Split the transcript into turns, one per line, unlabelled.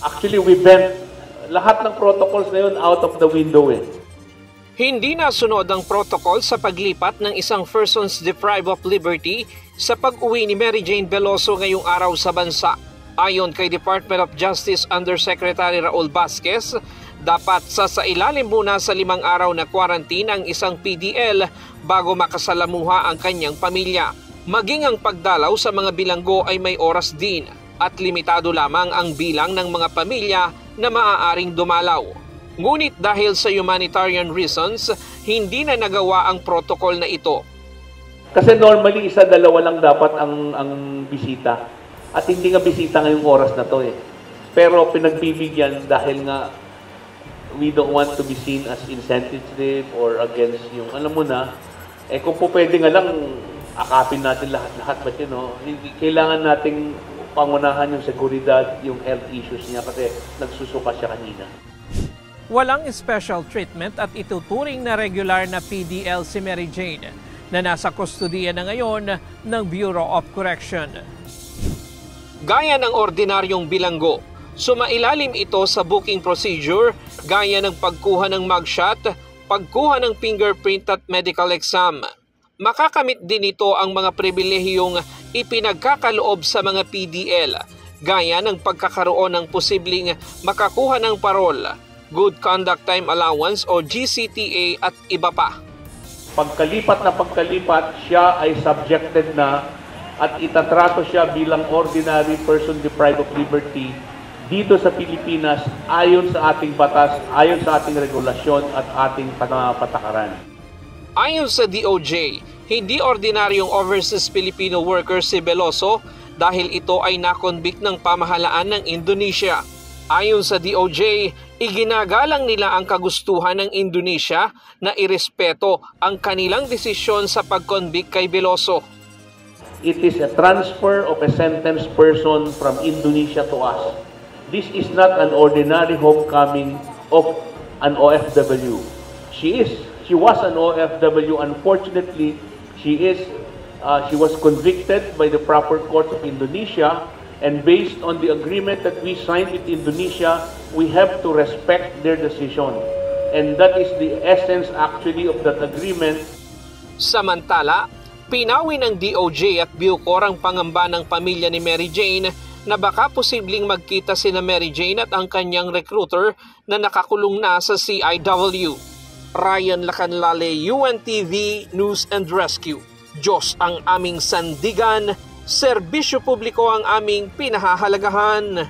Actually, we bent lahat ng protocols na yun out of the window eh.
Hindi nasunod ang protocol sa paglipat ng isang persons deprived of liberty sa pag-uwi ni Mary Jane Veloso ngayong araw sa bansa. Ayon kay Department of Justice Undersecretary Raul Vasquez, dapat sasailalim muna sa 5 araw na quarantine ang isang PDL bago makasalamuha ang kanyang pamilya. Maging ang pagdalaw sa mga bilanggo ay may oras din at limitado lamang ang bilang ng mga pamilya na maaaring dumalaw. Ngunit dahil sa humanitarian reasons, hindi na nagawa ang protocol na ito.
Kasi normally, 1-2 lang dapat ang bisita. At hindi nga bisita ngayong oras na to eh. Pero pinagbibigyan dahil nga we don't want to be seen as insensitive or against yung, alam mo na, eh kung po pwede nga lang, akapin natin lahat-lahat. But you know, kailangan nating pangunahan yung seguridad, yung health issues niya kasi nagsusuka siya kanina.
Walang special treatment at ituturing na regular na PDL si Mary Jane na nasa kustudiya na ngayon ng Bureau of Correction. Gaya ng ordinaryong bilanggo, sumailalim ito sa booking procedure gaya ng pagkuha ng mugshot, pagkuha ng fingerprint at medical exam. Makakamit din ito ang mga pribilehiyong ipinagkakaloob sa mga PDL gaya ng pagkakaroon ng posibleng makakuha ng parol, Good Conduct Time Allowance o GCTA at iba pa.
Pagkalipat na pagkalipat, siya ay subjected na at itatrato siya bilang ordinary person deprived of liberty dito sa Pilipinas ayon sa ating batas, ayon sa ating regulasyon at ating patakaran.
Ayon sa DOJ, hindi ordinaryong overseas Filipino worker si Veloso dahil ito ay nakonvict ng pamahalaan ng Indonesia. Ayon sa DOJ, iginagalang nila ang kagustuhan ng Indonesia na irespeto ang kanilang desisyon sa pag-convict kay Veloso.
It is a transfer of a sentenced person from Indonesia to us. This is not an ordinary homecoming of an OFW. She was an OFW. Unfortunately, she was convicted by the proper courts of Indonesia, and based on the agreement that we signed with Indonesia, we have to respect their decision. And that is the essence actually of that agreement.
Samantala, pinawi ng DOJ at Bucor ang pangamba ng pamilya ni Mary Jane na baka posibleng magkita sina Mary Jane at ang kanyang recruiter na nakakulong na sa CIW. Ryan Lacanlale, UNTV News and Rescue. Diyos ang aming sandigan, serbisyo publiko ang aming pinahahalagahan.